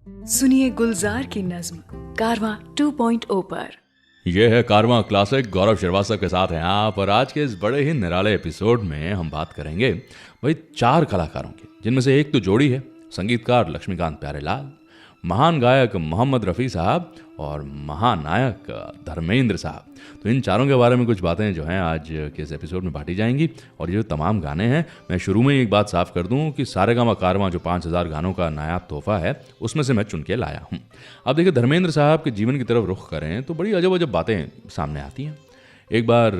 सुनिए गुलजार की नज्म कारवां 2.0 पर। यह है कारवां क्लासिक। गौरव श्रीवास्तव के साथ हैं आप, और आज के इस बड़े ही निराले एपिसोड में हम बात करेंगे भाई 4 कलाकारों की, जिनमें से एक तो जोड़ी है संगीतकार लक्ष्मीकांत प्यारेलाल, महान गायक मोहम्मद रफ़ी साहब और महानायक धर्मेंद्र साहब। तो इन चारों के बारे में कुछ बातें जो हैं आज के इस एपिसोड में बांटी जाएंगी। और ये जो तमाम गाने हैं, मैं शुरू में ही एक बात साफ कर दूं कि सारेगामा कारवां जो 5000 गानों का नायाब तोहफा है, उसमें से मैं चुन के लाया हूं। अब देखिए, धर्मेंद्र साहब के जीवन की तरफ रुख करें तो बड़ी अजब अजब बातें सामने आती हैं। एक बार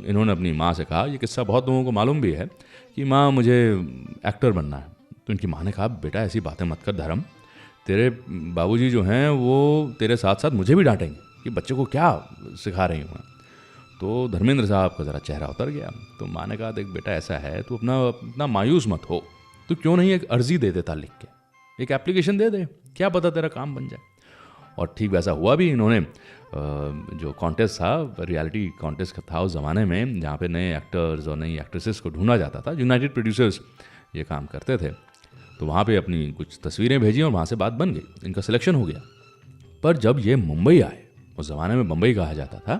इन्होंने अपनी माँ से कहा, ये किस्सा बहुत लोगों को मालूम भी है, कि माँ मुझे एक्टर बनना है। तो इनकी माँ ने कहा, बेटा ऐसी बातें मत कर धर्म, तेरे बाबूजी जो हैं वो तेरे साथ साथ मुझे भी डांटेंगे कि बच्चे को क्या सिखा रही हूँ। तो धर्मेंद्र साहब का ज़रा चेहरा उतर गया। तो माँ ने कहा, देख बेटा ऐसा है, तू अपना मायूस मत हो, तो क्यों नहीं एक अर्जी दे देता लिख के, एक एप्लीकेशन दे दे, क्या पता तेरा काम बन जाए। और ठीक वैसा हुआ भी। इन्होंने जो कॉन्टेस्ट था, रियलिटी कॉन्टेस्ट था उस ज़माने में, जहाँ पे नए एक्टर्स और नई एक्ट्रेसेस को ढूंढा जाता था, यूनाइटेड प्रोड्यूसर्स ये काम करते थे। तो वहाँ पे अपनी कुछ तस्वीरें भेजी और वहाँ से बात बन गई, इनका सिलेक्शन हो गया। पर जब ये मुंबई आए, उस ज़माने में मुंबई कहा जाता था,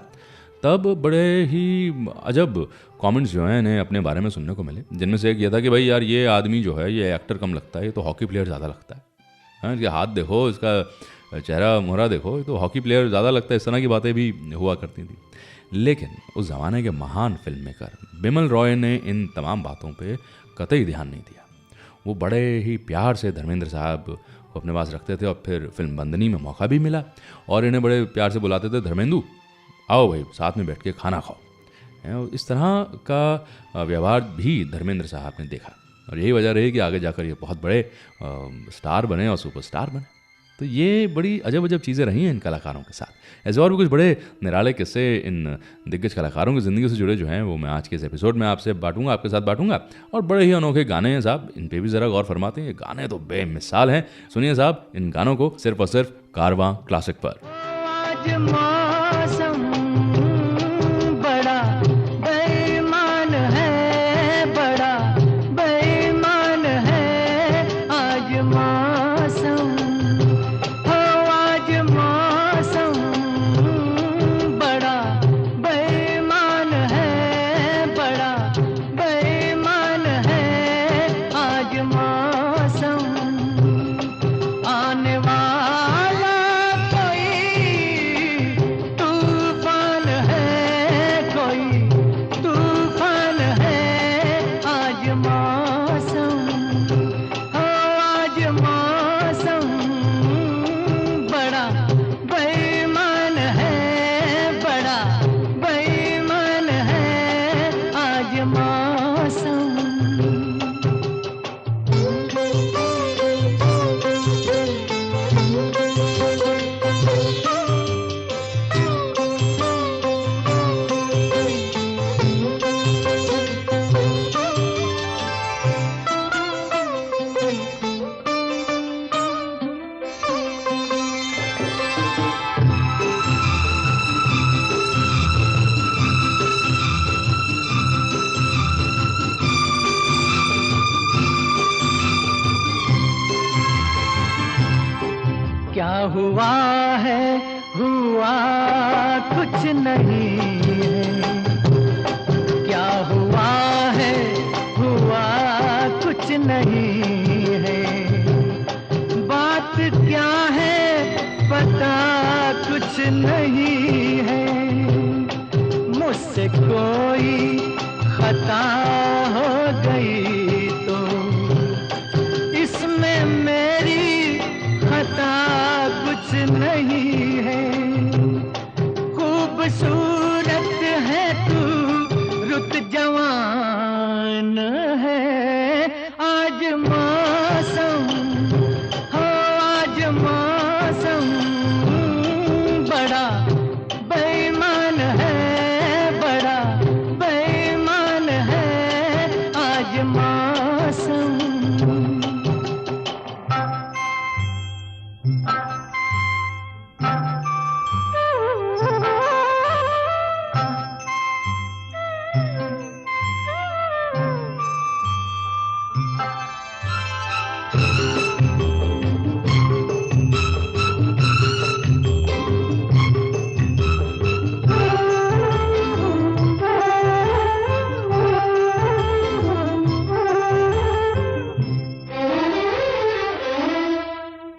तब बड़े ही अजब कमेंट्स जो हैं इन्हें अपने बारे में सुनने को मिले। जिनमें से एक ये था कि भाई यार, ये आदमी जो है ये एक्टर कम लगता है, ये तो हॉकी प्लेयर ज़्यादा लगता है। हाँ, इसके हाथ देखो, इसका चेहरा मोहरा देखो, ये तो हॉकी प्लेयर ज़्यादा लगता है। इस तरह की बातें भी हुआ करती थी। लेकिन उस ज़माने के महान फिल्म मेकर बिमल रॉय ने इन तमाम बातों पर कतई ध्यान नहीं दिया। वो बड़े ही प्यार से धर्मेंद्र साहब को अपने पास रखते थे, और फिर फिल्म बंदनी में मौका भी मिला और इन्हें बड़े प्यार से बुलाते थे, धर्मेंदु आओ भाई साथ में बैठ के खाना खाओ। इस तरह का व्यवहार भी धर्मेंद्र साहब ने देखा, और यही वजह रही कि आगे जाकर ये बहुत बड़े स्टार बने और सुपरस्टार बने। तो ये बड़ी अजब अजब चीज़ें रही हैं इन कलाकारों के साथ। ऐसे और भी कुछ बड़े निराले किस्से इन दिग्गज कलाकारों की ज़िंदगी से जुड़े जो हैं, वो मैं आज के इस एपिसोड में आपसे बांटूंगा, आपके साथ बांटूंगा। और बड़े ही अनोखे गाने हैं साहब, इन पे भी ज़रा गौर फरमाते हैं। ये गाने तो बेमिसाल हैं। सुनिए साहब इन गानों को, सिर्फ और सिर्फ कारवां क्लासिक पर। क्या हुआ है, हुआ कुछ नहीं है। क्या हुआ है, हुआ कुछ नहीं है। बात क्या है, पता कुछ नहीं है। मुझसे कोई खता हो गई तो इसमें मेरी खता कुछ नहीं है। खूबसूरत है तू, रुत जवान है। आज मौसम हो, आज मौसम बड़ा बेईमान है, बड़ा बेईमान है आज मौसम।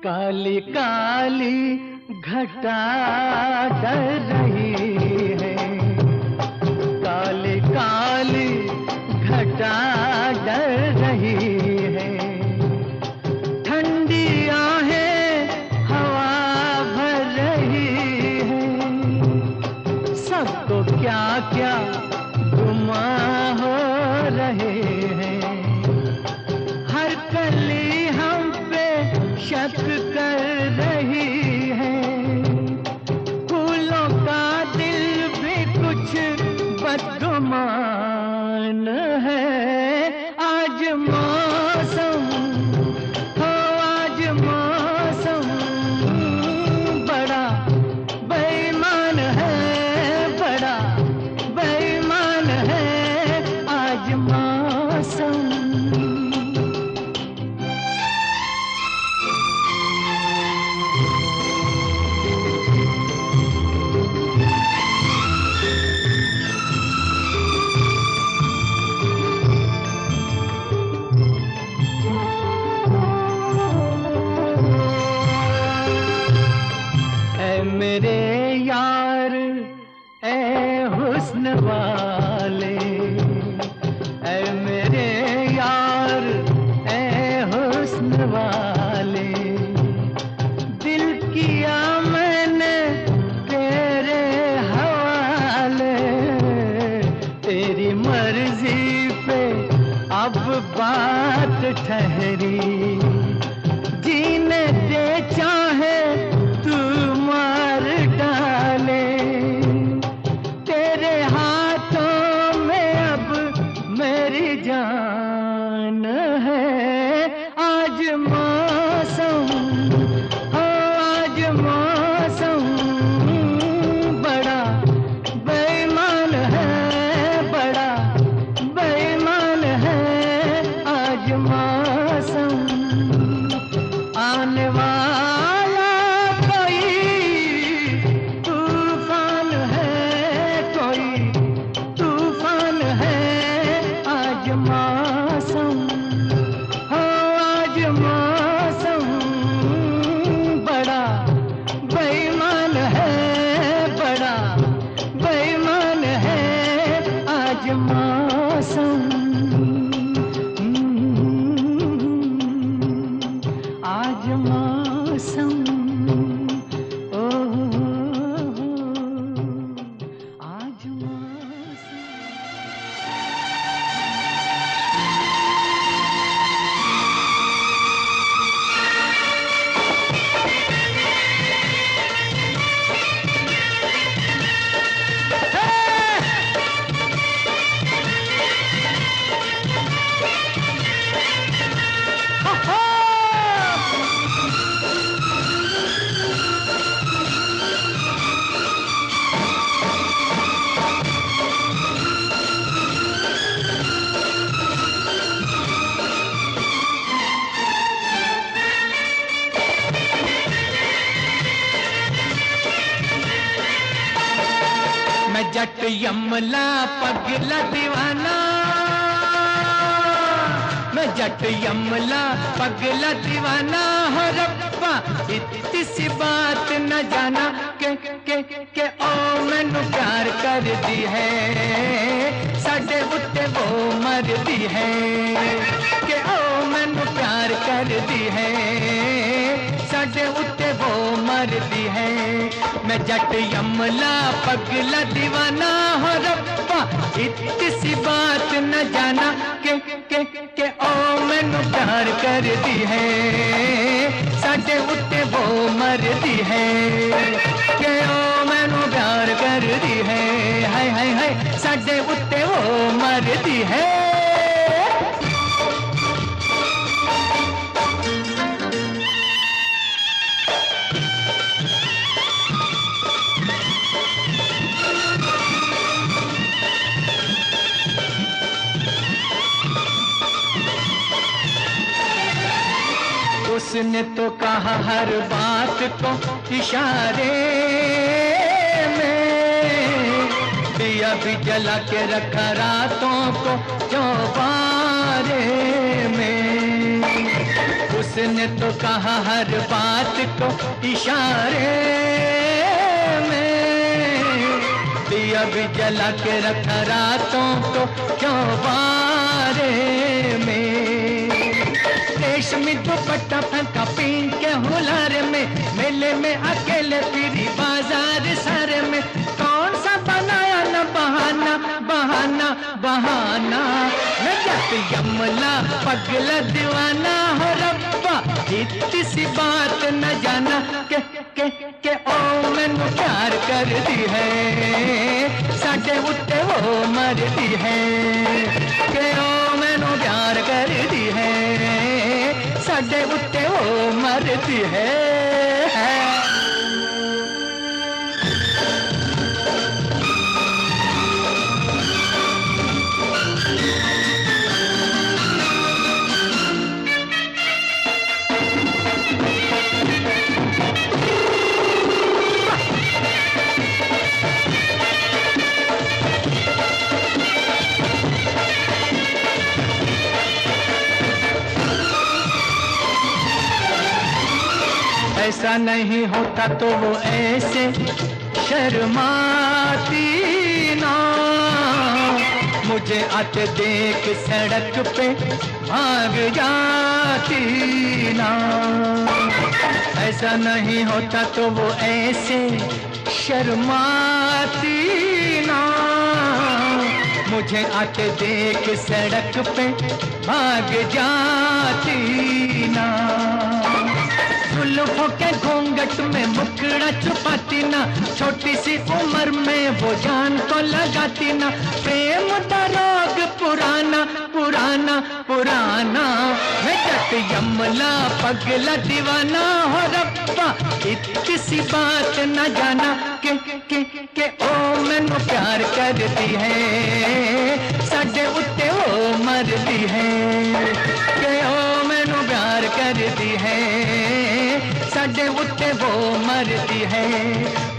काली काली घटा डर रही है, काली काली घटा डर रही है। ठंडी आहें हवा भर रही है, सबको क्या क्या गुमा हो रहे हैं। हर कली हम पे शक कर रही है, फूलों का दिल भी कुछ बदगुमान है। आज मौसम हो, आज मौसम बड़ा बेईमान है, बड़ा बेईमान है आज मौसम। मेरे यार ए हुस्न वाले, ए मेरे यार ए हुस्न वाले, दिल किया मैंने तेरे हवाले। तेरी मर्जी पे अब बात ठहरी, जीने दे चाहे तू मार डाले। तेरे हाथों में अब मेरी जान है। आज मौसम हो, आज मौसम बड़ा बेईमान है, बड़ा बेईमान है आज मौसम। आने वाला कोई तूफान है, कोई तूफान है आज मौसम हो, आज मौसम बड़ा बेईमान है, बड़ा बेईमान है आज मौसम। आज मौसम ओ, आज मौसम। मैं जट यमला पगला दीवाना, मैं जट यमला पगला दीवाना हो रब्बा। इतनी सी बात न जाना के ओ मैनू प्यार कर दी है, साडे उत्ते वो मर दी है। के ओ मैनू प्यार कर दी है, साडे उत्ते वो मर दी है। मैं जट यमला पगला दीवाना हो रब्बा। इतनी सी बात न जाना के ओ मैनू प्यार कर दी है, साडे उत्ते वो मर दी है। के ओ मैनू प्यार कर दी है, हाय हाय हाय साडे उत्ते वो मर दी है। उसने तो कहा हर बात को इशारे में, दिया भी जला के रखा रातों को चौबारे में। उसने तो कहा हर बात को इशारे में, दिया भी जला के रखा रातों को चौबारे में। रेशमी दुपट्टा फेंका पीन के हुलारे में, मेले में अकेले फिरी बाजार सारे में। कौन सा बनाया न बहाना बहाना बहाना, मैं जट यमला पगला दीवाना हो रब्बा, इतनी सी बात न जाना के ओ मैनू प्यार कर दी है, साडे उत्ते वो मर दी है, के ओ मैनू प्यार कर दी है, साडे उत्ते वो मर दी है। ऐसा नहीं होता तो वो ऐसे शर्माती ना, मुझे आते देख सड़क पे भाग जाती ना। ऐसा नहीं होता तो वो ऐसे शर्माती ना, मुझे आते देख सड़क पे भाग जाती ना। जुल्फों के घूंघट में मुखड़ा छुपाती ना, छोटी सी उम्र में वो जान को लगाती ना। प्रेम का रोग पुराना पुराना पुराना, मैं जट यमला पगला दीवाना हो रब्बा, इतनी सी बात न जाना के ओ मैनू प्यार कर दी है, साडे उत्ते ओ मर दी है, के ओ मैनू प्यार कर दी है, साडे उत्ते वो मरती है,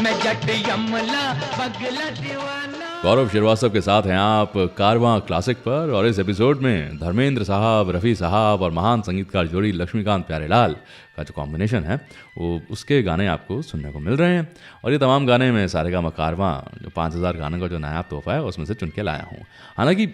मैं जट यमला पगला दीवाना। गौरव श्रीवास्तव के साथ हैं आप कारवां क्लासिक पर, और इस एपिसोड में धर्मेंद्र साहब, रफ़ी साहब और महान संगीतकार जोड़ी लक्ष्मीकांत प्यारेलाल का जो कॉम्बिनेशन है वो उसके गाने आपको सुनने को मिल रहे हैं। और ये तमाम गाने मैं सारेगामा कारवां जो 5000 गानों का जो नायाब तोहफा है उसमें से चुन के लाया हूँ। हालांकि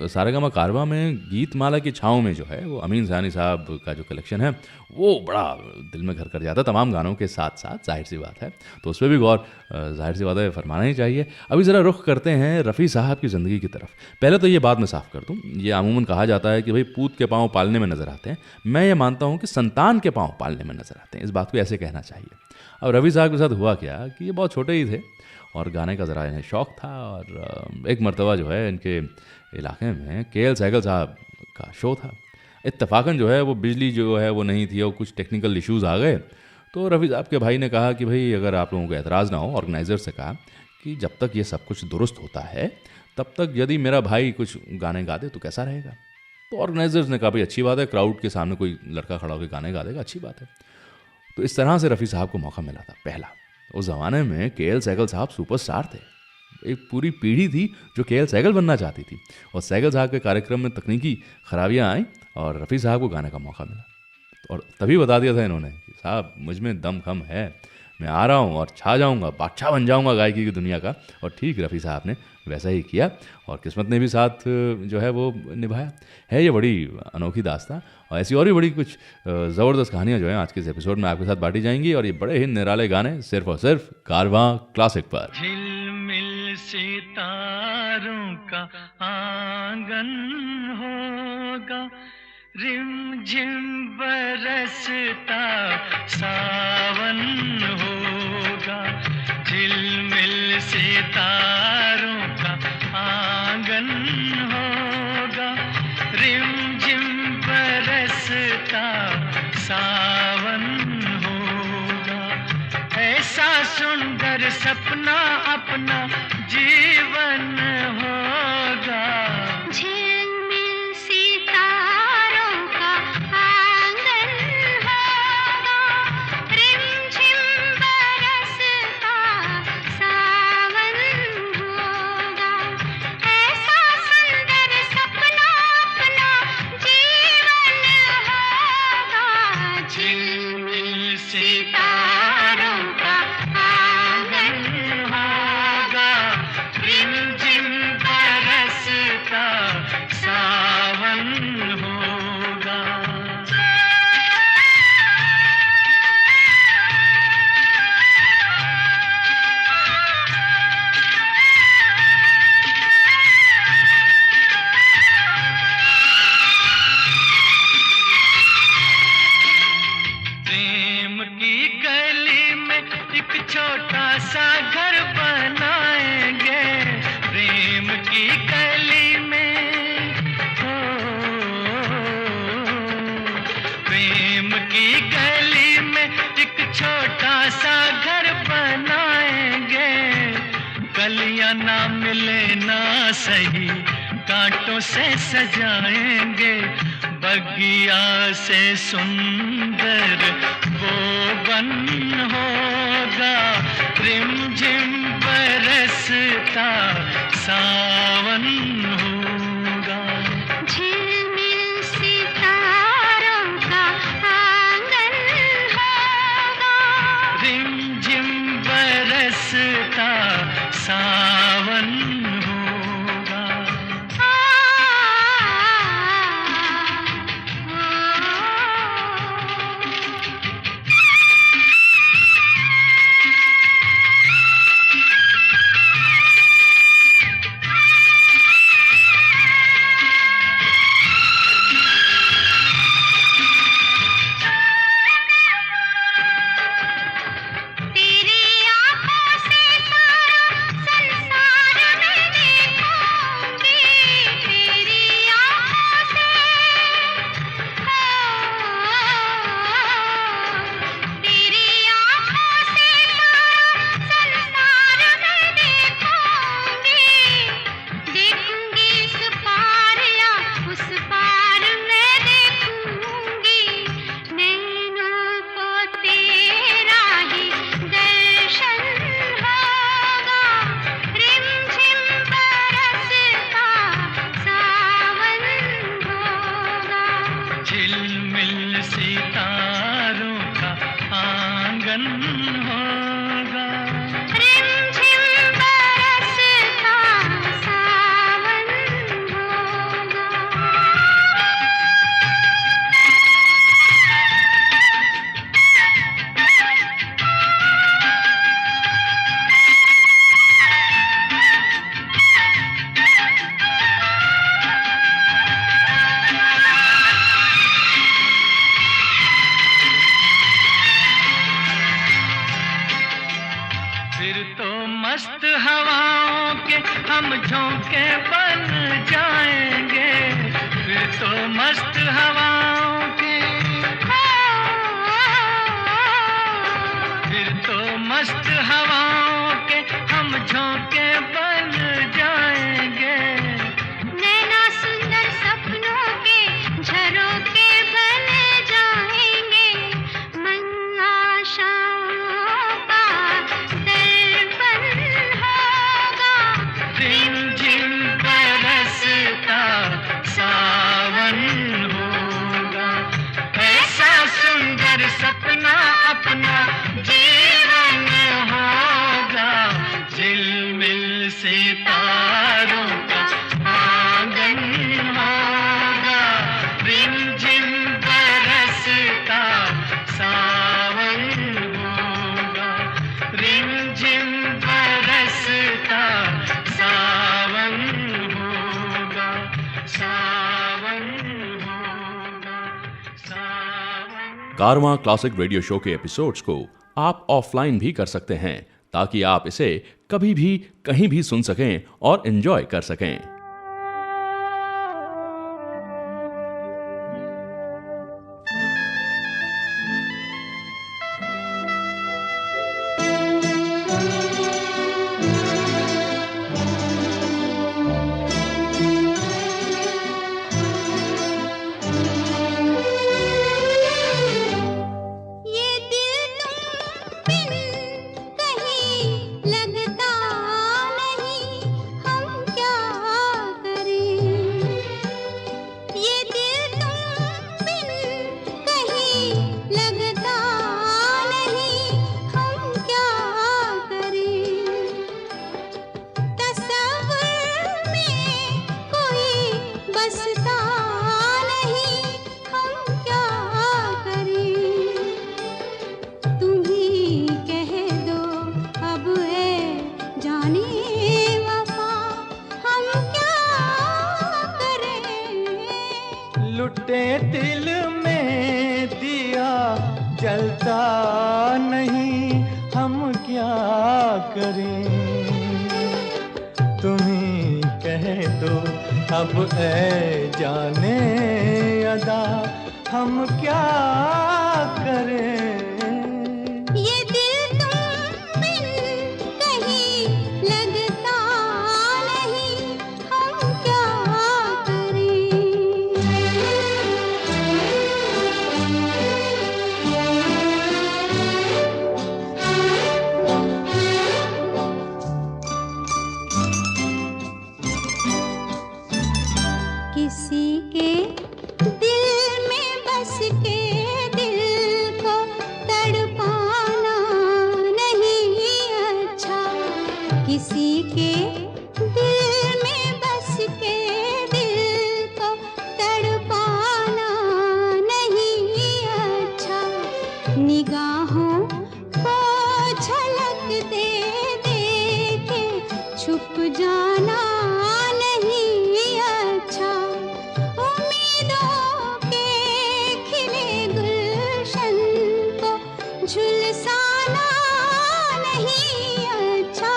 सारेगामा कारवां में गीतमाला की छाँव में जो है वो अमीन सयानी साहब का जो कलेक्शन है वो बड़ा दिल में घर कर जाता है तमाम गानों के साथ साथ, जाहिर सी बात है, तो उस पर भी गौर जाहिर सी बात है फरमाना ही चाहिए। अभी ज़रा रुख करते हैं रफ़ी साहब की ज़िंदगी की तरफ। पहले तो ये बात मैं साफ़ कर दूँ, ये अमूमन कहा जाता है कि भाई पूत के पाँव पालने में नज़र आते हैं, मैं ये मानता हूँ कि संतान के पाँव पालने में नज़र आते हैं, इस बात को ऐसे कहना चाहिए। अब रफ़ी साहब के साथ हुआ क्या कि ये बहुत छोटे ही थे और गाने का ज़रा इन्हें शौक़ था, और एक मरतबा जो है इनके इलाके में के.एल. सहगल साहब का शो था। इत्तफाकन जो है वो बिजली जो है वो नहीं थी और कुछ टेक्निकल इश्यूज़ आ गए, तो रफ़ी साहब के भाई ने कहा कि भाई अगर आप लोगों को एतराज़ ना हो, ऑर्गेनाइज़र से कहा कि जब तक ये सब कुछ दुरुस्त होता है तब तक यदि मेरा भाई कुछ गाने गा दे तो कैसा रहेगा। तो ऑर्गेनाइजर्स ने कहा भाई अच्छी बात है, क्राउड के सामने कोई लड़का खड़ा होकर गाने गा देगा, अच्छी बात है। तो इस तरह से रफ़ी साहब को मौका मिला था पहला। उस ज़माने में के.एल. सहगल साहब सुपरस्टार थे, एक पूरी पीढ़ी थी जो के.एल. सहगल बनना चाहती थी, और सहगल साहब के कार्यक्रम में तकनीकी खराबियाँ आई और रफ़ी साहब को गाने का मौका मिला, और तभी बता दिया था इन्होंने कि साहब मुझ में दम खम है, मैं आ रहा हूँ और छा जाऊँगा, बादशाह बन जाऊँगा गायकी की दुनिया का। और ठीक रफ़ी साहब ने वैसा ही किया और किस्मत ने भी साथ जो है वो निभाया है। ये बड़ी अनोखी दास्तां और ऐसी और भी बड़ी कुछ ज़बरदस्त कहानियाँ जो हैं आज के इस एपिसोड में आपके साथ बांटी जाएंगी, और ये बड़े ही निराले गाने सिर्फ और सिर्फ कारवां क्लासिक पर। झिलमिल सितारों का आंगन होगा, रिम झिम बरसता सावन होगा, झिलमिल सितारों का आंगन होगा, रिम झिम बरसता सावन होगा, ऐसा सुंदर सपना अपना जीवन होगा। सितारों का आंगन होगा, रिमझिम बरसता सावन होगा। छोटा सा घर बनाएंगे प्रेम की गली में, हो प्रेम की गली में एक छोटा सा घर बनाएंगे। कलियां ना मिले ना सही कांटों से सजाएंगे, बगिया से सुंदर वो बन होगा, रिमझिम बरसता सावन होगा। झिलमिल सितारों का आंगन होगा, रिमझिम बरसता सावन होगा। झिलमिल सितारों का आंगन होगा, रिमझिम बरसता सावन होगा। फिर तो मस्त हवाओं के हम झोंके बन जाएंगे, फिर तो मस्त हवाओं के, फिर तो मस्त हवाओं के हम झोंके बन जाएंगे। नैना सुंदर सपनों के झरोखे बन जाएंगे, मन आशाओं का दर्पण होगा, रिमझिम बरसता सावन होगा। ऐसा सुंदर सपना अपना जीवन होगा, झिलमिल सितारों का आंगन होगा, रिमझिम बरसता सावन होगा, रिमझिम बरसता सावन होगा, सावन होगा, सावन। कारवां क्लासिक रेडियो शो के एपिसोड्स को आप ऑफलाइन भी कर सकते हैं, ताकि आप इसे कभी भी कहीं भी सुन सकें और एंजॉय कर सकें। लगता करें। तुम्ही कह दो अब ऐ जाने अदा हम क्या करें। ये दिल तुम बिन कहीं लगता नहीं, हम क्या करें। किसी के दिल में बस के दिल को तड़पाना नहीं अच्छा। किसी के दिल में बस के दिल को तड़पाना नहीं अच्छा। निगाहों को झलक दे दे के छुप जाना नहीं अच्छा। उम्मीदों के खिले गुलशन को झुलसाना नहीं अच्छा।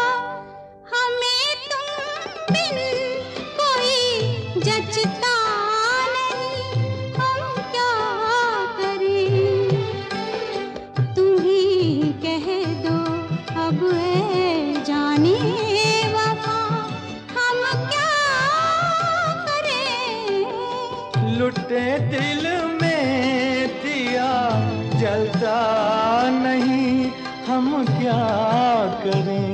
हमें तुम बिन कोई जचता नहीं, हम क्या करें। तुम ही कह दो अब ऐ जाने वफा हम क्या करें। लुटे दिल में दिया जलता नहीं, हम क्या करें।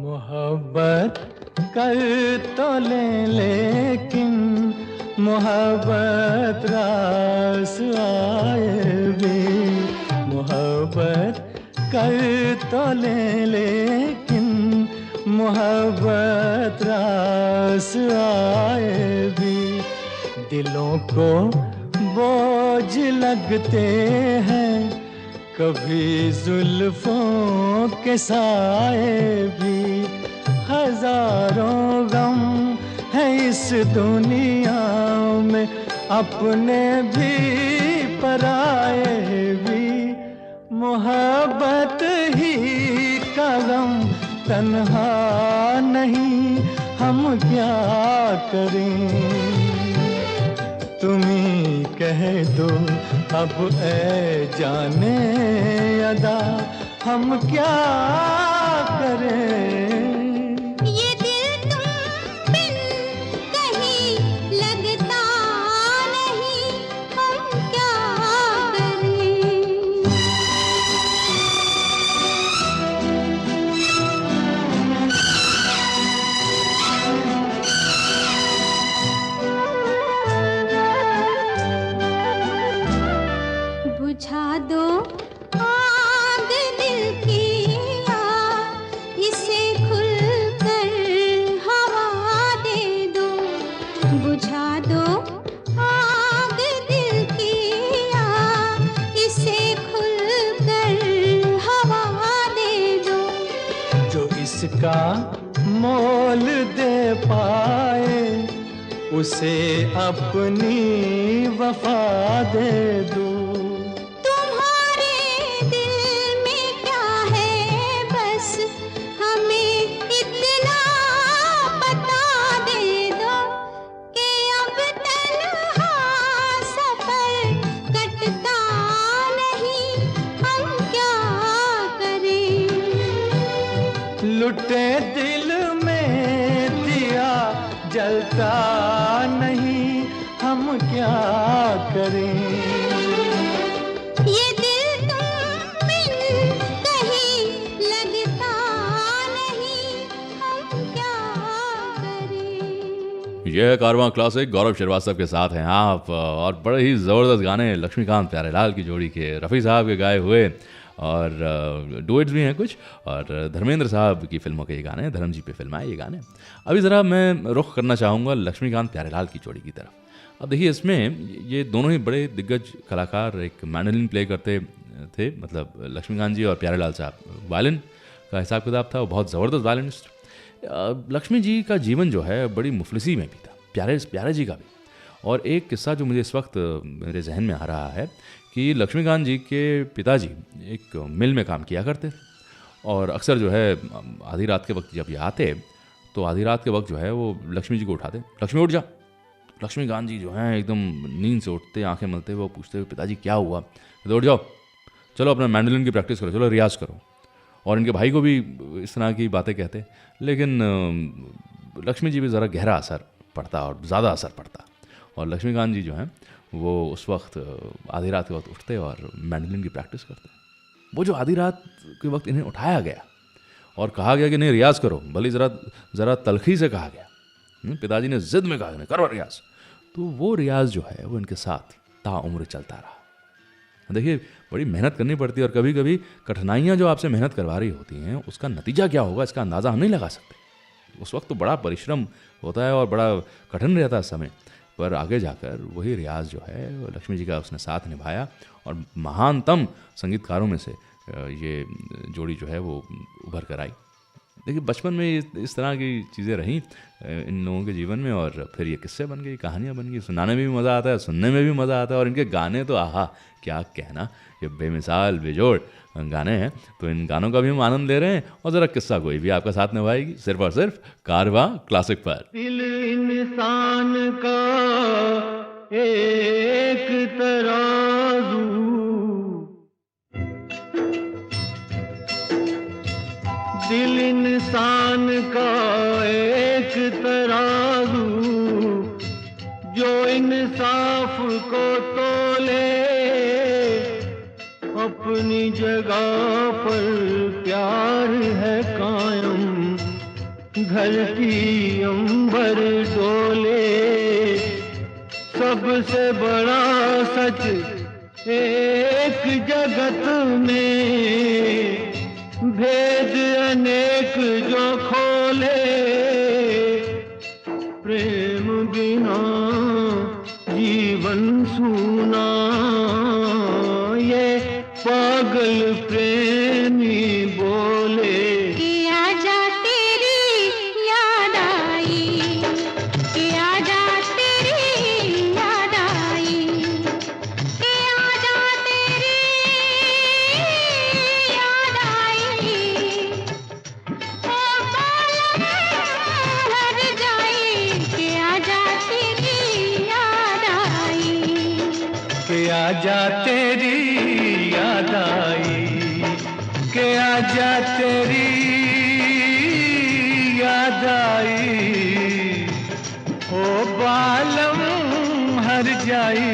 मोहब्बत कर तो लेकिन मोहब्बत रास आए भी। मोहब्बत कर तो लेकिन मोहब्बत रास आए भी। दिलों को बोझ लगते हैं कभी जुल्फों के साए भी। हजारों गम है इस दुनिया में, अपने भी पराए भी। मोहब्बत ही का गम तन्हा नहीं, हम क्या करें। तुम्ही कह दो अब ऐ जाने अदा हम क्या करें। ये दिल तुम बिन कहीं लगता नहीं, हम क्या करें। बुझा दो आग दिल की आग, इसे खुलकर हवा दे दो। बुझा दो आग दिल की आग, इसे खुलकर हवा दे दो। जो इसका मोल दे पाए उसे अपनी वफा दे दो। तुम्हारे दिल में क्या है बस हमें इतना बता दे दो कि अब तन्हा सफर कटता नहीं, हम क्या करें। लुटे दिल में दिया जलता नहीं, हम क्या करें। ये दिल तुम बिन कहीं लगता नहीं, हम क्या करें। यह कारवां क्लासिक गौरव श्रीवास्तव के साथ हैं आप, और बड़े ही ज़बरदस्त गाने लक्ष्मीकांत प्यारेलाल की जोड़ी के, रफ़ी साहब के गाए हुए, और डुएट्स भी हैं कुछ, और धर्मेंद्र साहब की फिल्मों के ये गाने, धर्म जी पे फिल्म आए ये गाने। अभी ज़रा मैं रुख करना चाहूँगा लक्ष्मीकांत प्यारेलाल की जोड़ी की तरफ। अब देखिए इसमें ये दोनों ही बड़े दिग्गज कलाकार, एक मैंडोलिन प्ले करते थे, मतलब लक्ष्मीकांत जी और प्यारेलाल साहब। वायलिन का हिसाब किताब था, वो बहुत ज़बरदस्त वायलिनिस्ट। लक्ष्मी जी का जीवन जो है बड़ी मुफलिसी में भी था, प्यारे जी का भी। और एक किस्सा जो मुझे इस वक्त मेरे जहन में आ रहा है कि लक्ष्मीकांत जी के पिताजी एक मिल में काम किया करते थे, और अक्सर जो है आधी रात के वक्त जब ये आते तो आधी रात के वक्त जो है वो लक्ष्मी जी को उठाते, लक्ष्मी उठ जा। लक्ष्मीकांत जी जो हैं एकदम नींद से उठते, आंखें मलते हुए पूछते हुए, पिताजी क्या हुआ? तो उठ जाओ, चलो अपना मैंडोलिन की प्रैक्टिस करो, चलो रियाज़ करो। और इनके भाई को भी इस तरह की बातें कहते, लेकिन लक्ष्मी जी भी ज़रा गहरा असर पड़ता और ज़्यादा असर पड़ता। और लक्ष्मीकांत जी जो हैं वो उस वक्त आधी रात के वक्त उठते और मैंडोलिन की प्रैक्टिस करते। वो जो आधी रात के वक्त इन्हें उठाया गया और कहा गया कि नहीं रियाज़ करो, भले ज़रा तलखी से कहा गया, पिताजी ने ज़िद में कहा नहीं करो रियाज़, तो वो रियाज़ जो है वो इनके साथ ताउम्र चलता रहा। देखिए बड़ी मेहनत करनी पड़ती है, और कभी कभी कठिनाइयाँ जो आपसे मेहनत करवा रही होती हैं उसका नतीजा क्या होगा इसका अंदाज़ा हम नहीं लगा सकते। उस वक्त तो बड़ा परिश्रम होता है और बड़ा कठिन रहता है समय, पर आगे जाकर वही रियाज जो है वो लक्ष्मी जी का उसने साथ निभाया, और महानतम संगीतकारों में से ये जोड़ी जो है वो उभर कर आई। देखिए बचपन में इस तरह की चीज़ें रहीं इन लोगों के जीवन में, और फिर ये किस्से बन गई, कहानियाँ बन गई। सुनाने में भी मज़ा आता है, सुनने में भी मज़ा आता है, और इनके गाने तो आहा क्या कहना, ये बेमिसाल बेजोड़ गाने हैं। तो इन गानों का भी हम आनंद ले रहे हैं, और ज़रा किस्सा कोई भी आपका साथ निभाएगी सिर्फ और सिर्फ कारवां क्लासिक पर। दिल इंसान का एक तराजू, दिल इंसान का एक तराजू, जो इंसाफ को तोले, अपनी जगह पर प्यार है कायम, धरती अंबर डोले। सबसे बड़ा सच एक जगत में, भेद अनेक जो खोले, प्रेम बिना जीवन सूना, ये पागल प्रेमी बोले। कि आजा तेरी याद आई, कि आजा तेरी याद आई, कि आजा तेरी याद आई, ओ बालम हर जाई, कि आजा तेरी याद आई, के आजा तेरी याद आई, के आजा तेरी याद आई, ओ बालम हर जाई,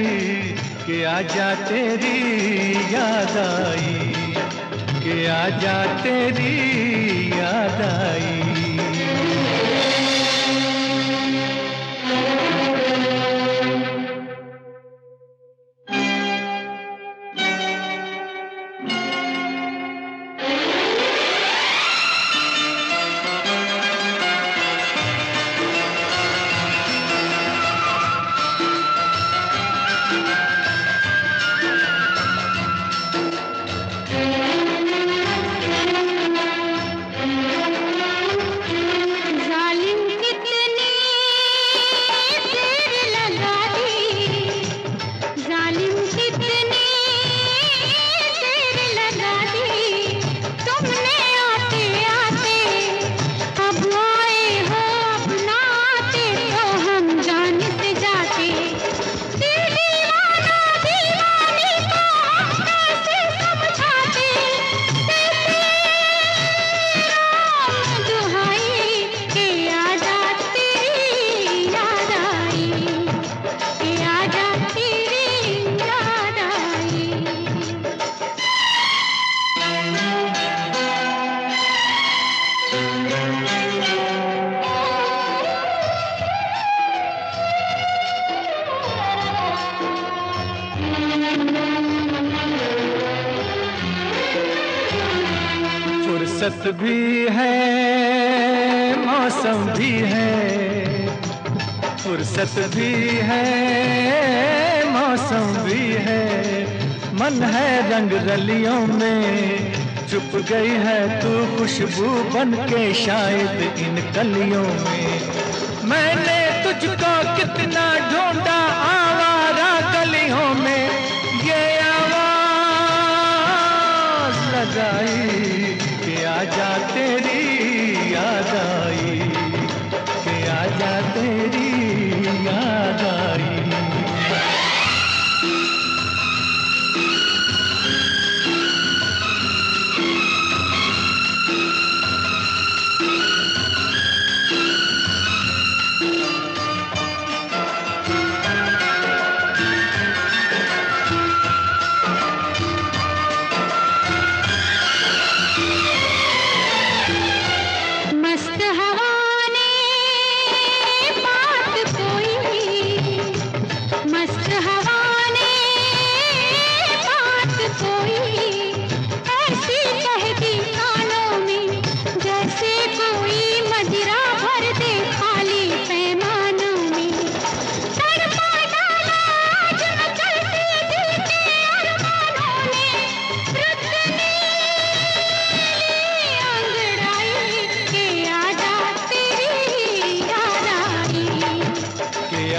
के आजा तेरी याद आई, के आजा तेरी याद आई। जालिम कितनी देर लगा दी, जालिम कितनी देर लगा दी, तुमने आते आते अब आए हो, अपना आते तो हम जान से जाते। दिल दीवाना दीवानी को हम कैसे समझाते, दुहाई के आजा तेरी याद आई, के आजा तेरी याद आई। फुर्सत भी है मौसम भी है, फुर्सत भी है मौसम भी है, मन है रंग रलियों में, छुप गई है तू खुशबू बन के शायद इन कलियों में। मैंने तुझको कितना ढूंढा आवारा गलियों में, ये आवाज लगाई कि आजा तेरी याद आई, कि आजा तेरी याद आई।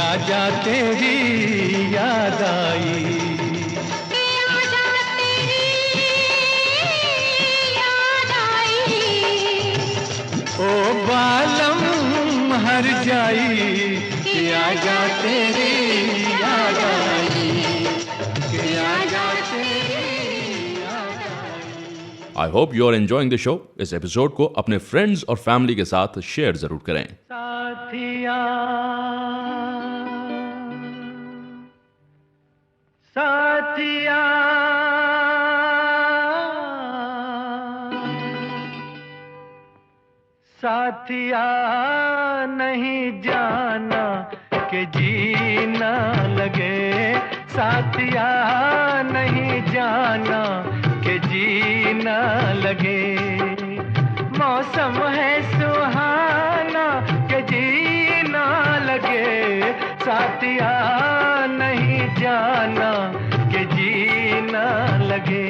आजा तेरी याद आई, आजा तेरी याद आई, ओ बालम हर जाई कि आजा तेरी याद आई, कि आजा तेरी याद आई। I hope you are enjoying the show. इस एपिसोड को अपने फ्रेंड्स और फैमिली के साथ शेयर जरूर करें। साथिया साथिया साथिया नहीं जाना कि जीना लगे, साथिया नहीं जाना कि जीना लगे। मौसम है सुहाना कि जीना लगे, साथिया नहीं जाना कि जीना लगे।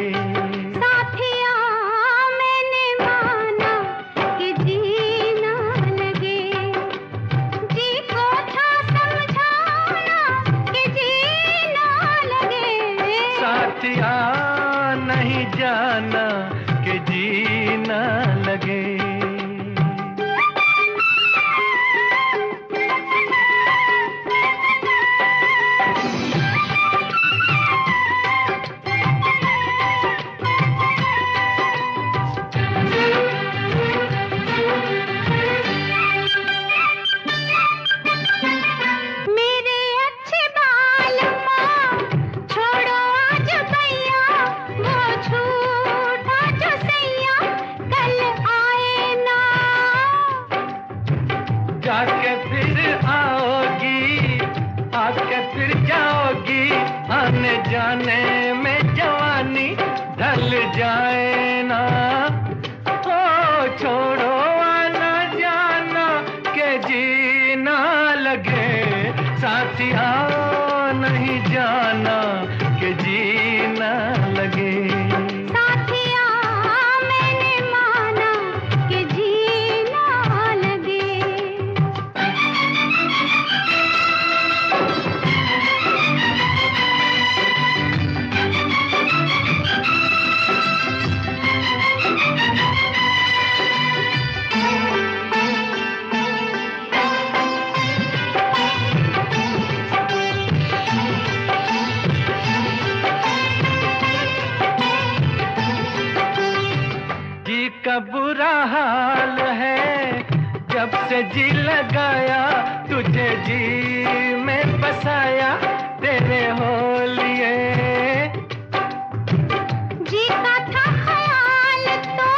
साथिया मैंने माना कि जीना लगे, जी को था समझाना कि जीना लगे। साथिया नहीं जाना कि जीना लगे। जाके फिर आओगी, आके फिर जाओगी, आने जाने में जवानी ढल जाए ना। ओ छोड़ो आना जाना के जीना लगे, साथिया नहीं जाना के जीना लगे। साथिया मैंने माना कि जीना लगे। जी का बुरा हाल है जब से जी लगाया, तुझे जी में बसाया तेरे हो लिए। जी का था ख्याल तो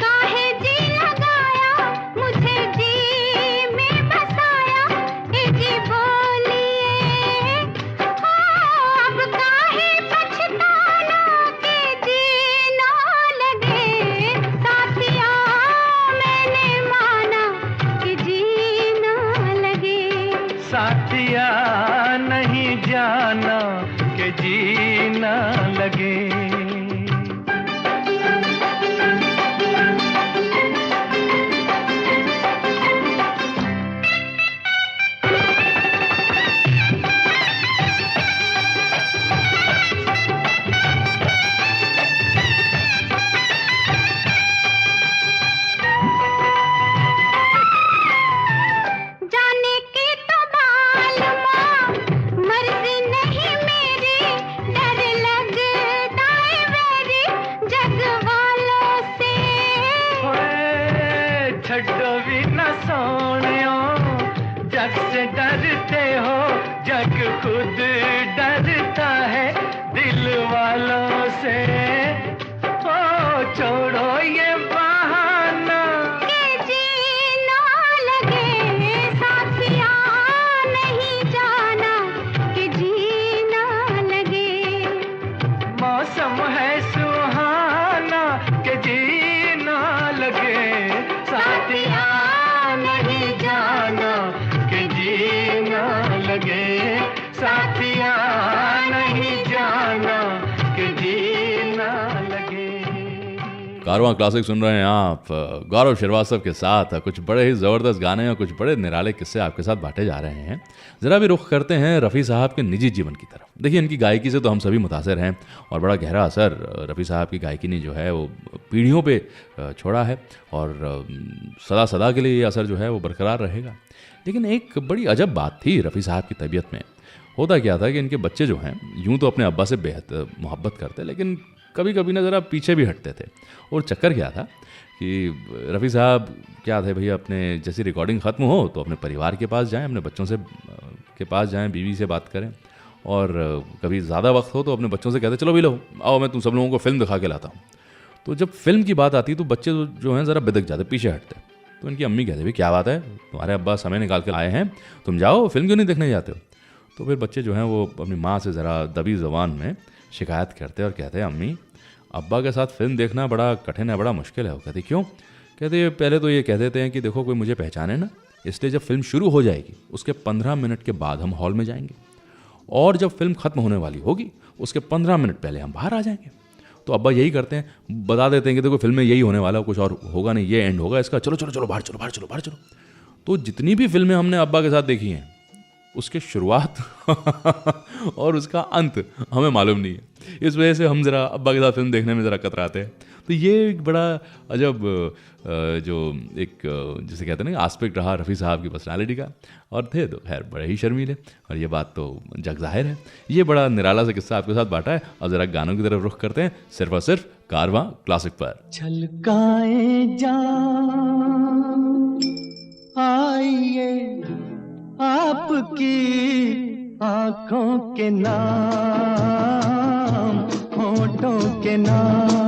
काहे जी लगाया, मुझे जी में बसाया ए जी बोलिए। अब काहे पछताना के जीना लगे, साथिया मैंने माना कि जीना लगे। साथिया नहीं जाना खुद डरता है दिल वालों से। ओ छोड़ो ये बहाना के जीना लगे साथिया, नहीं जाना कि जीना लगे। मौसम है सुहाना के जीना लगे साथिया, नहीं जाना के जीना लगे साथिया, नहीं जाना के जीना लगे। कारवां क्लासिक सुन रहे हैं आप गौरव श्रीवास्तव के साथ। कुछ बड़े ही ज़बरदस्त गाने और कुछ बड़े निराले किस्से आपके साथ बांटे जा रहे हैं। ज़रा भी रुख करते हैं रफ़ी साहब के निजी जीवन की तरफ। देखिए, इनकी गायकी से तो हम सभी मुतासिर हैं और बड़ा गहरा असर रफ़ी साहब की गायकी ने जो है वो पीढ़ियों पे छोड़ा है और सदा सदा के लिए ये असर जो है वो बरकरार रहेगा। लेकिन एक बड़ी अजब बात थी रफ़ी साहब की तबीयत में। होता क्या था कि इनके बच्चे जो हैं यूं तो अपने अब्बा से बेहद मोहब्बत करते, लेकिन कभी कभी ना ज़रा पीछे भी हटते थे। और चक्कर क्या था कि रफ़ी साहब क्या थे भैया, अपने जैसी रिकॉर्डिंग ख़त्म हो तो अपने परिवार के पास जाएं, अपने बच्चों से के पास जाएं, बीवी से बात करें। और कभी ज़्यादा वक्त हो तो अपने बच्चों से कहते चलो भी लो आओ मैं तुम सब लोगों को फ़िल्म दिखा के लाता हूँ। तो जब फिल्म की बात आती तो बच्चे जो हैं ज़रा बिदक जाते, पीछे हटते। तो इनकी अम्मी कहते भाई क्या बात है, तुम्हारे अब्बा समय निकाल के आए हैं, तुम जाओ फिल्म क्यों नहीं देखने जाते हो। तो फिर बच्चे जो हैं वो अपनी माँ से ज़रा दबी ज़ुबान में शिकायत करते और कहते हैं अम्मी अब्बा के साथ फिल्म देखना बड़ा कठिन है, बड़ा मुश्किल है। वो कहती क्यों? कहते पहले तो ये कह देते हैं कि देखो कोई मुझे पहचाने ना, इसलिए जब फिल्म शुरू हो जाएगी उसके 15 मिनट के बाद हम हॉल में जाएंगे और जब फिल्म ख़त्म होने वाली होगी उसके 15 मिनट पहले हम बाहर आ जाएंगे। तो अब्बा यही करते हैं, बता देते हैं कि देखो फिल्म में यही होने वाला है, कुछ और होगा नहीं, ये एंड होगा इसका, चलो चलो चलो बाहर चलो बाहर चलो बाहर चलो। तो जितनी भी फिल्में हमने अब्बा के साथ देखी हैं उसके शुरुआत और उसका अंत हमें मालूम नहीं है। इस वजह से हम ज़रा अब्बा के साथ फिल्म देखने में ज़रा कतराते हैं। तो ये एक बड़ा अजब जो एक जिसे कहते हैं ना आस्पेक्ट रहा रफ़ी साहब की पर्सनालिटी का। और थे तो खैर बड़े ही शर्मीले, और ये बात तो जग जाहिर है। ये बड़ा निराला सा किस्सा आपके साथ बांटा है। अब ज़रा गानों की तरफ रुख करते हैं, सिर्फ और सिर्फ कारवां क्लासिक पर। छलकाए जान आइए आपकी आंखों के नाम, होठों के नाम।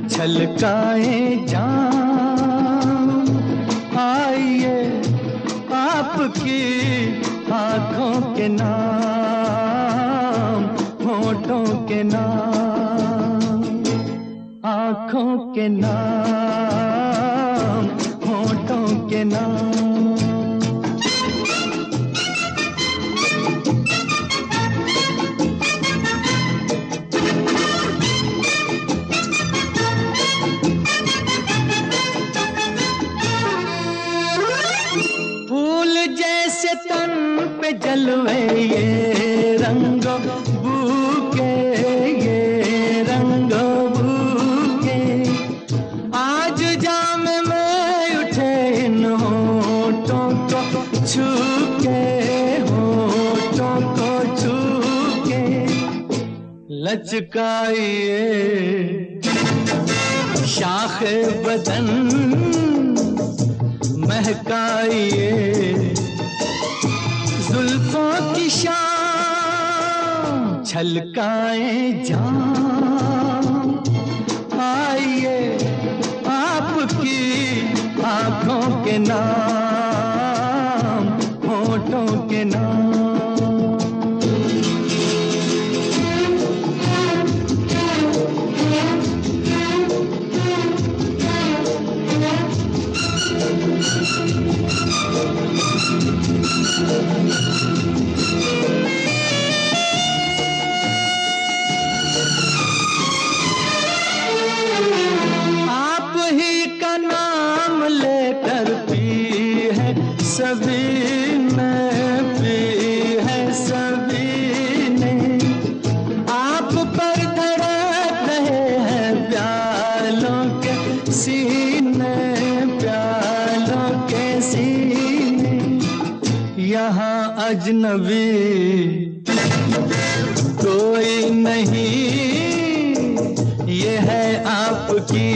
छलकाए जान आइए आपकी आंखों के नाम, होठों के नाम। आंखों के नाम, होठों के नाम। फूल जैसे तन पे जलवे ये रंग बूके, ये रंग बूके। आज जाम में उठे इन होठों को छू के, होठों को छू के। लचकाइए शाखे बदन, महकाइए जुल्फों की शाम। छलकाए जान आइए आपकी आंखों के नाम, होठों के नाम। आप ही का नाम लेकर पी है सभी ने, पी है सभी ने। आप पर धड़क रहे हैं प्यालों के सीने, प्यालों के सीने। यहाँ अजनबी कोई नहीं, ये है आपकी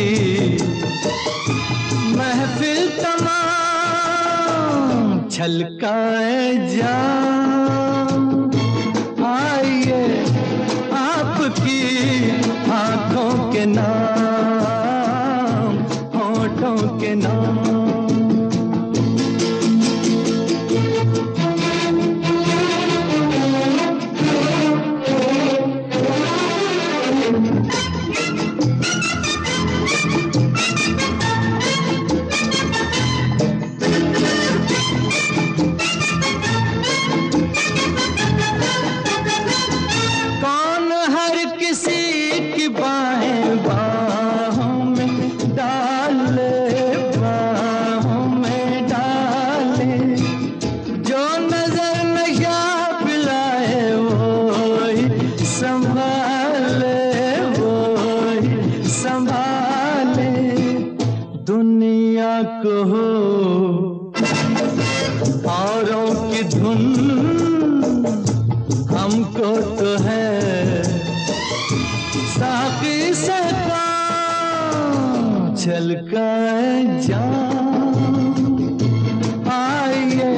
महफिल तमाम। छलकाए जान को हो औरों की धुन हमको तो है साकी से काम छलका जाम आइए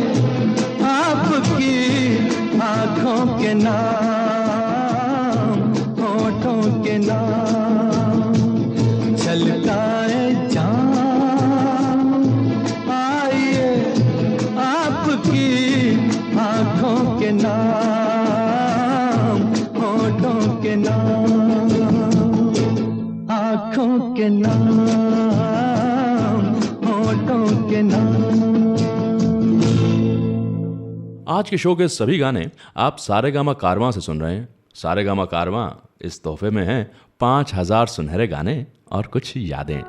आपकी आँखों के नाम होठों के नाम छलकाए जाम आइए आपकी आँखों के नाम होठों के नाम आँखों के नाम होठों के नाम। आज के शो के सभी गाने आप सारेगामा कारवां से सुन रहे हैं। सारेगामा कारवां इस तोहफे में हैं 5000 सुनहरे गाने और कुछ यादें।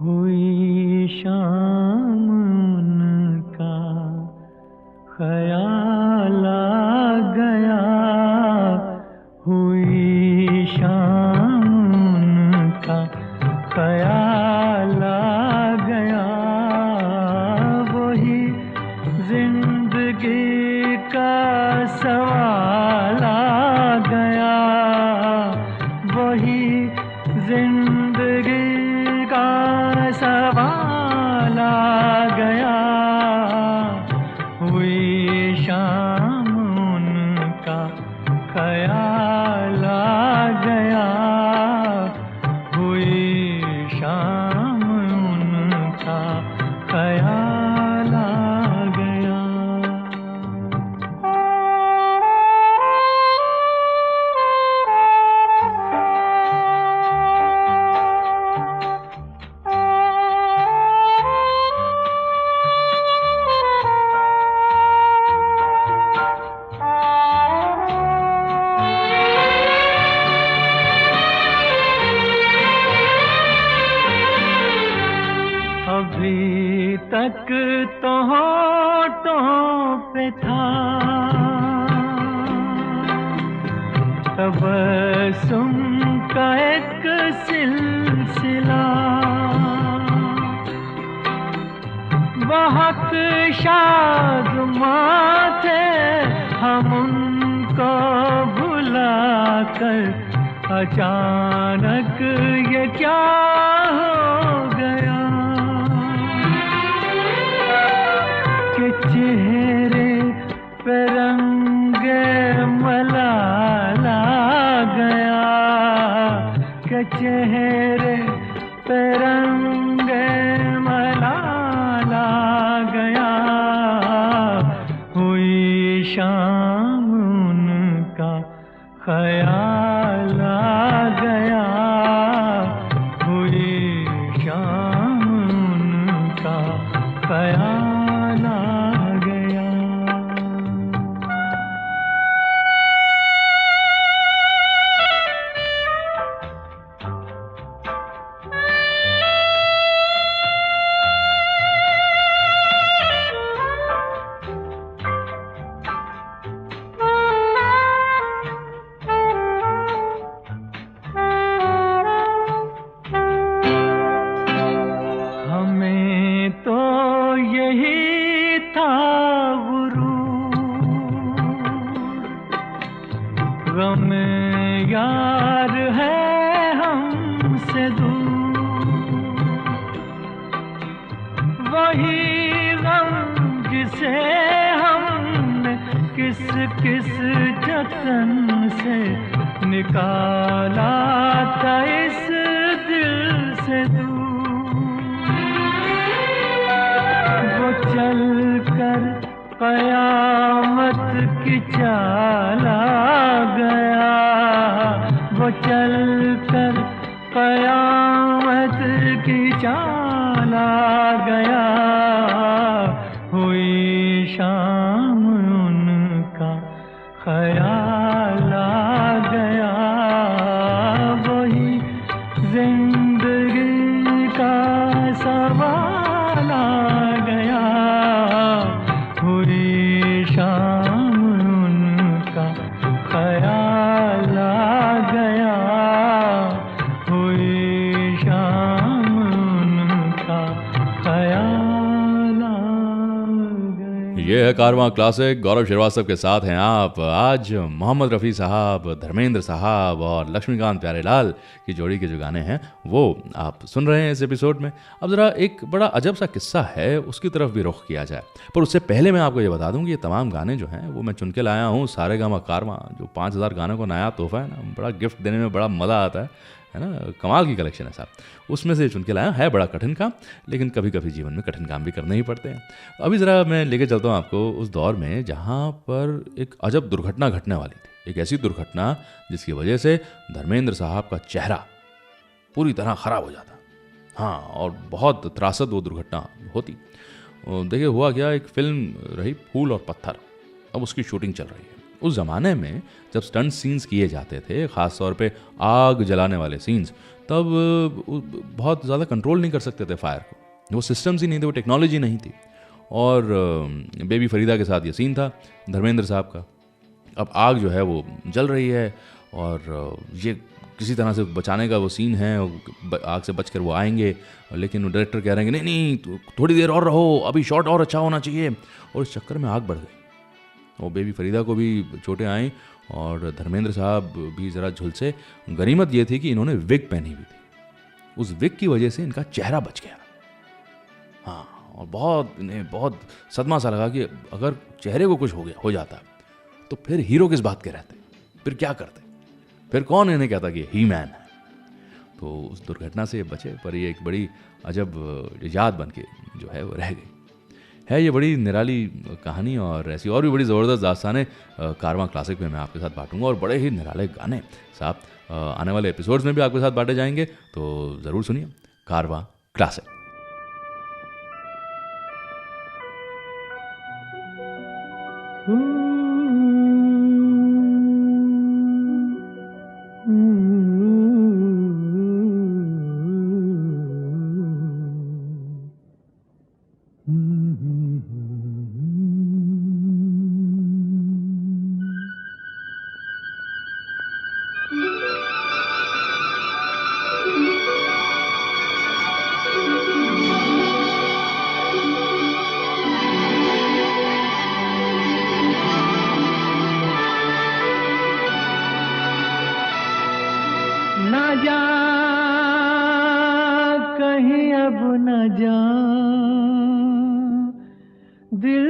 हुई शाम उनका ख्याल आ गया हुई शाम उनका ख्याल आ गया वही जिंदगी का सवाल आ गया वही जिंदगी का सवाल आ गया हुई शाम उनका ख्याल आ गया हुई शाम उनका ख्याल आ गया। अभी तक तो होठों पे था तबस्सुम का एक सिलसिला बहुत शादमां थे हम उनको भुलाकर अचानक ये क्या हो गया कि चेहरे पे रंगे मलाल आ गया कि चेहरे पे रंगे मलाल आ गया हुई शाम उनका ख्याल आ गया हुई शाम उनका ख्याल आ गया। हमें तो यही था गुरूर गम यार है हमसे दूर वही गम जिसे हमने किस किस जतन से निकाला था इस दिल से दूर वो चल कर कयामत की चाल आ गया वो चल कर कयामत की चाल आ गया हुई शाम ख्याल आ गए। ये है कारवां क्लासिक, गौरव श्रीवास्तव के साथ हैं आप। आज मोहम्मद रफ़ी साहब, धर्मेंद्र साहब और लक्ष्मीकांत प्यारेलाल की जोड़ी के जो गाने हैं वो आप सुन रहे हैं इस एपिसोड में। अब ज़रा एक बड़ा अजब सा किस्सा है, उसकी तरफ भी रुख किया जाए। पर उससे पहले मैं आपको ये बता दूं कि ये तमाम गाने जो हैं वो मैं चुन के लाया हूँ सारेगामा कारवां, जो 5000 गानों को नायाब तोहफा है ना, बड़ा गिफ्ट देने में बड़ा मज़ा आता है ना, कमाल की कलेक्शन है साहब। उसमें से चुन के लाया है, बड़ा कठिन काम, लेकिन कभी कभी जीवन में कठिन काम भी करने ही पड़ते हैं। अभी ज़रा मैं लेके चलता हूँ आपको उस दौर में जहाँ पर एक अजब दुर्घटना घटने वाली थी। एक ऐसी दुर्घटना जिसकी वजह से धर्मेंद्र साहब का चेहरा पूरी तरह ख़राब हो जाता। हाँ, और बहुत त्रासद वो दुर्घटना होती। देखिए हुआ क्या, एक फिल्म रही फूल और पत्थर, अब उसकी शूटिंग चल रही है। उस ज़माने में जब स्टंट सीन्स किए जाते थे, ख़ास तौर पे आग जलाने वाले सीन्स, तब बहुत ज़्यादा कंट्रोल नहीं कर सकते थे फायर को। वो सिस्टम्स ही नहीं थे, वो टेक्नोलॉजी नहीं थी। और बेबी फरीदा के साथ ये सीन था धर्मेंद्र साहब का। अब आग जो है वो जल रही है और ये किसी तरह से बचाने का वो सीन है, आग से बचकर वो आएंगे, लेकिन डायरेक्टर कह रहे हैं कि नहीं नहीं थोड़ी देर और रहो, अभी शॉट और अच्छा होना चाहिए। और इस चक्कर में आग बढ़ गई और बेबी फरीदा को भी चोटें आई और धर्मेंद्र साहब भी ज़रा झुलसे। गनीमत ये थी कि इन्होंने विग पहनी हुई थी, उस विग की वजह से इनका चेहरा बच गया। हाँ, और इन्हें बहुत सदमा सा लगा कि अगर चेहरे को कुछ हो जाता तो फिर हीरो किस बात के रहते, फिर क्या करते, फिर कौन इन्हें कहता कि ही मैन है। तो उस दुर्घटना से बचे, पर ये एक बड़ी अजब याद बन के जो है वो रह गई है। ये बड़ी निराली कहानी और ऐसी और भी बड़ी ज़बरदस्त दास्तानें कारवां क्लासिक में मैं आपके साथ बांटूंगा, और बड़े ही निराले गाने साहब आने वाले एपिसोड्स में भी आपके साथ बांटे जाएंगे। तो ज़रूर सुनिए कारवां क्लासिक। ना जा कहीं अब न जा दिल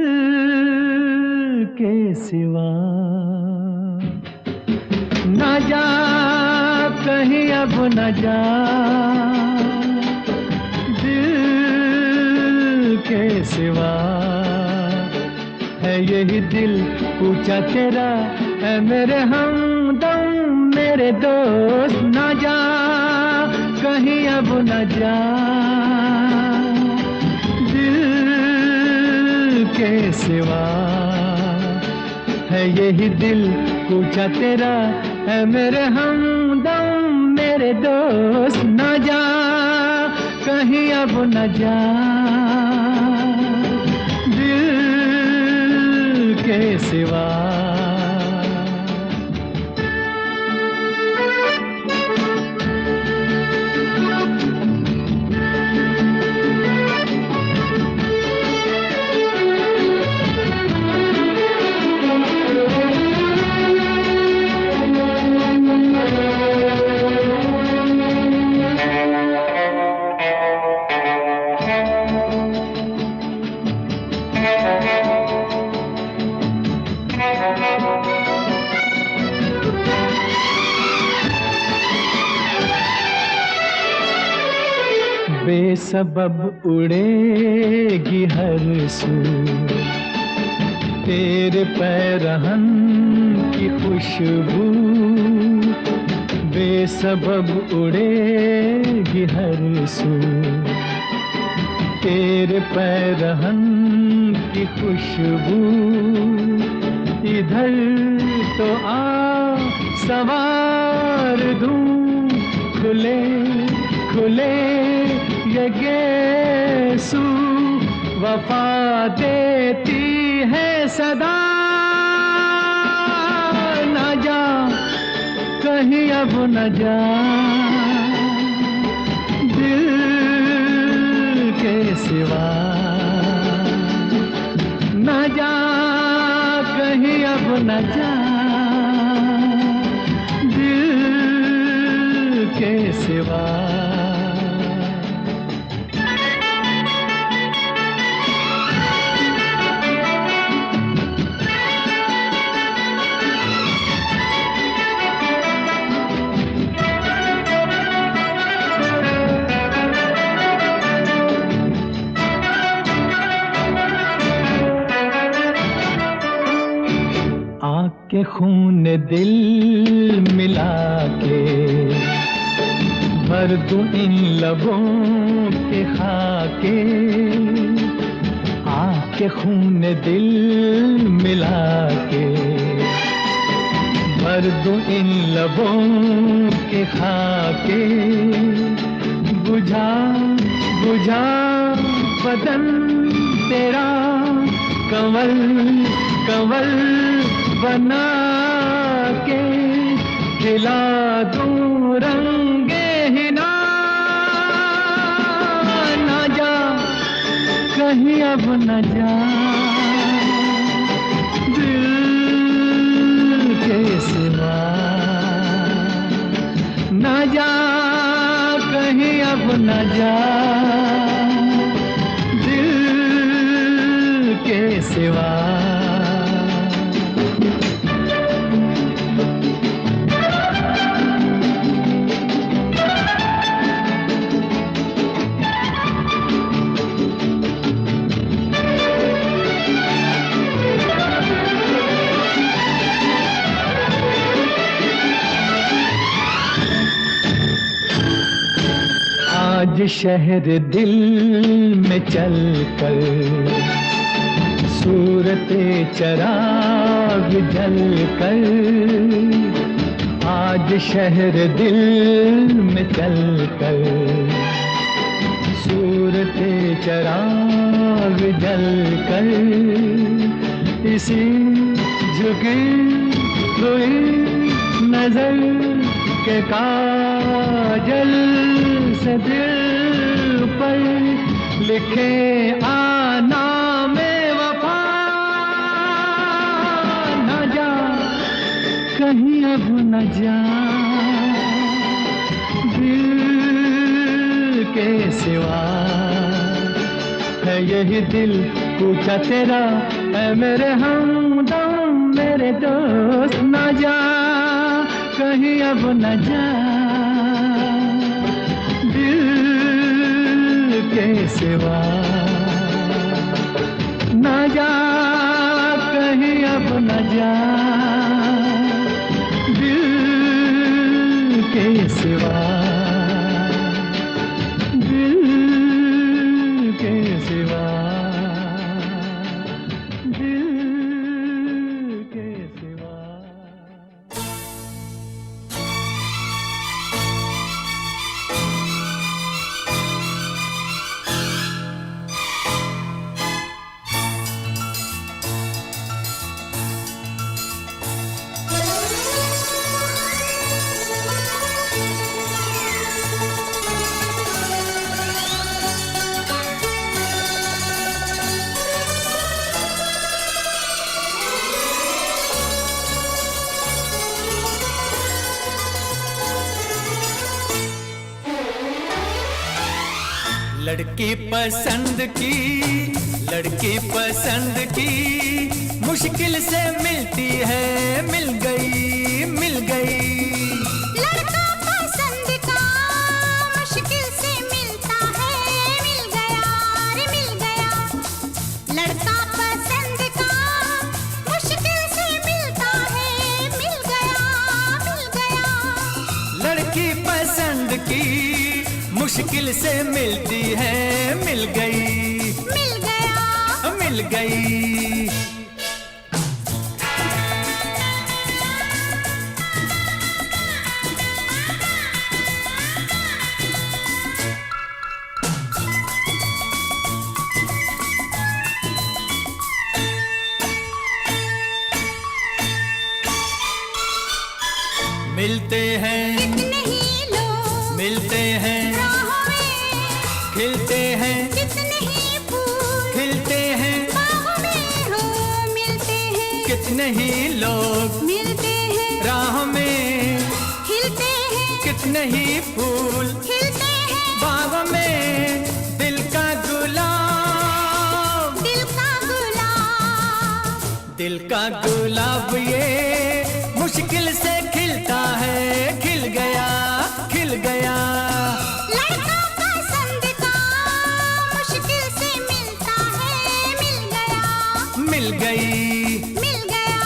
के सिवा, ना जा कहीं अब न जा दिल के सिवा, है यही दिल पूछा तेरा है मेरे हमदम मेरे दोस्त। ना जा कहीं अब न जा दिल के सिवा, है यही दिल पूछा तेरा है मेरे हमदम मेरे दोस्त। ना जा कहीं अब न जा दिल के सिवा। बेसबब उड़ेगी हर सू तेरे पैरहन की खुशबू, बेसबब उड़ेगी हर सू तेरे पैरहन की खुशबू। इधर तो आ सवार दूं खुले खुले ये गेसू, वफा देती है सदा। न जा कहीं अब न जा दिल के सिवा। न जा कहीं अब न जा दिल के सिवा। के खून दिल मिला के भर दूं इन लबों के खाके। आके खून दिल मिला के भर दूं इन लबों के खाके। बुझा बुझा बदन तेरा कंवल कंवल बना के खिला दूं रंगे हिना। न जा कहीं अब न जा दिल के सिवा। न जा कहीं अब न जा दिल के सिवा। आज शहर दिल में चल कर सूरते चराग जल कर। आज शहर दिल में चल कर सूरते चराग जल कर। इसी झुकी हुई नजर के काजल से दिल पर लिखे आना में वफा। न जा कहीं अब न जा दिल के सिवा। है यही दिल पूछा तेरा है मेरे हमदम मेरे दोस्त। न जा कहीं अब न जा के सिवा। न जा कहीं अब न जा दिल के सिवा। दिल के सिवा। दिल के सिवा। लड़की पसंद की लड़की पसंद की मुश्किल से मिलती है मिल गई मिल गई। लड़का पसंद का मुश्किल से मिलता है मिल गया रे मिल गया। लड़का पसंद का मुश्किल से मिलता है मिल गया मिल गया। लड़की पसंद की मुश्किल से मिलती है मिल गई मिल गया मिल गई। मिलते हैं कितने ही लोग मिलते हैं राहों में खिलते हैं कितने कितने ही लोग मिलते हैं, राह में, खिलते हैं, कितने ही फूल खिलते हैं, बाग में, दिल का गुलाब, दिल का गुलाब, दिल का गुलाब ये मुश्किल से खिलता है, खिल गया, खिल गया। लड़का पसंद का मुश्किल से मिलता है, मिल गया, मिल गई, मिल गया।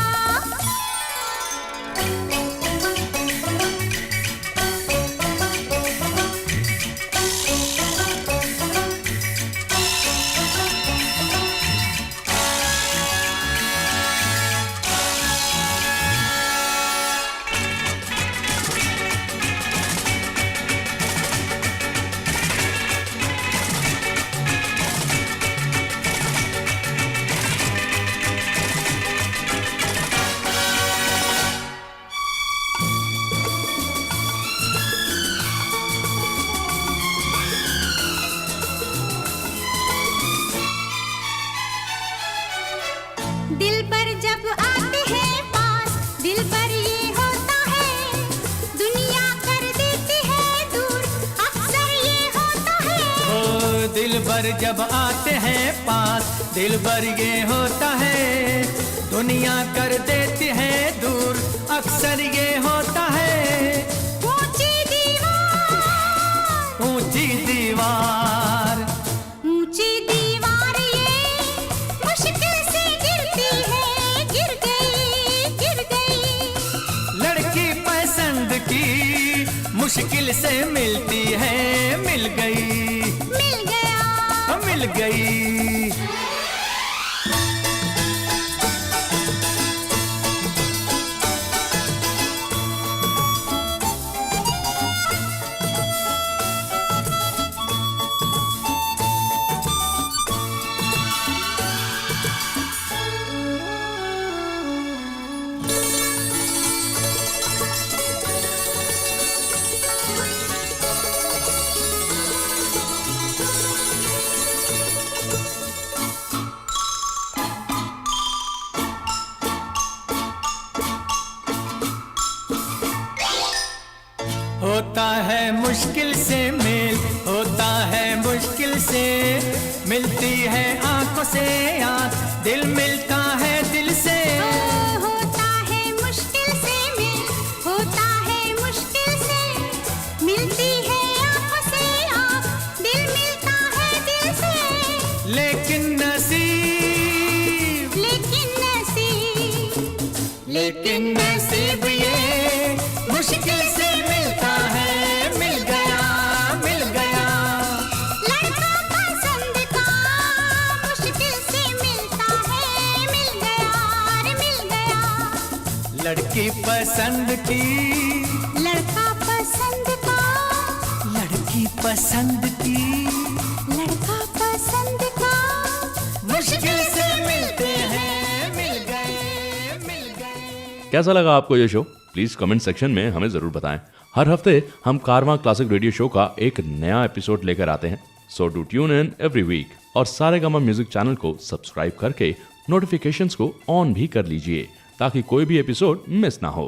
दिल पर जब आते हैं पास, दिल पर ये होता है, दुनिया कर देती है दूर, अक्सर ये होता है। ओ दिल भर जब आते हैं पास, दिल भर ये होता है, दुनिया कर देती है दूर, अक्सर ये होता है। ऊंची दीवार, ऊंची दीवार, ऊंची दीवार ये मुश्किल से गिरती है, गिर गई, गिर गई। लड़की पसंद की मुश्किल से मिलती है, मिल गई, मिल गया, मिल गई। होता है मुश्किल से मेल, होता है मुश्किल से, मिलती है आंखों से आंख, दिल मिलता है दिल से। होता है मुश्किल से मेल, होता है मुश्किल से, मिलती है आंखों से आंख, दिल मिलता है दिल से। लेकिन नसीब, लेकिन नसीब, लेकिन नसीब ये मुश्किल से मिलता है, मिल गया, मिल गया। लड़का पसंद का मुश्किल से मिलता है, मिल गया, रे मिल गया। लड़की पसंद की, लड़का पसंद का, लड़की पसंद की, लड़का पसंद का, मुश्किल से मिलते हैं, मिल गए, मिल गए। कैसा लगा आपको ये शो? प्लीज कमेंट सेक्शन में हमें जरूर बताएं। हर हफ्ते हम कारवां क्लासिक रेडियो शो का एक नया एपिसोड लेकर आते हैं, so do tune in every week और सारेगामा म्यूजिक चैनल को सब्सक्राइब करके नोटिफिकेशंस को ऑन भी कर लीजिए ताकि कोई भी एपिसोड मिस ना हो।